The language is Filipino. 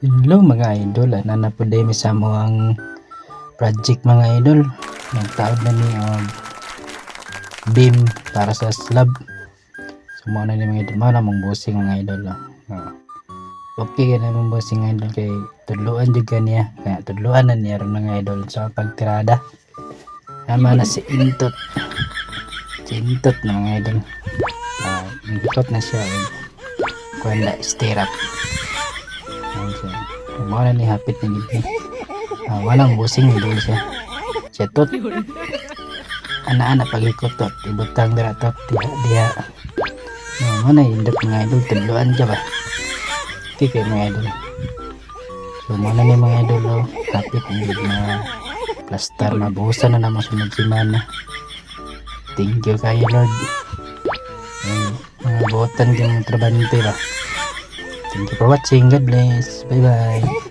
Hello mga idol, nanapod mi sa ang project mga idol. Nagtaod na ni beam para sa slab. So mo na ni mga idol, na mong bossing mga idol. Okay ka na mong bossing idol kay tudluan jud niya. Kaya tudluan na niya ron mga idol sa pagtirada. Tama na si Intot. Si Intot na mga idol. Intot na siya. Kuwala stirrup. Mga ni hapit na gid. Walang busing ni dul siya. Siya tot. Ana-ana pagikutot, ibutang dira tot diha. Mana indot mga idol tudloan ka ba? Okay mga idol. So mana ni mga idol hapit na plaster mabuhusan na naman sunod semana. Thank you kayo Lord. Mga buotan din trabante ba. Thank you for watching. God bless. Bye bye.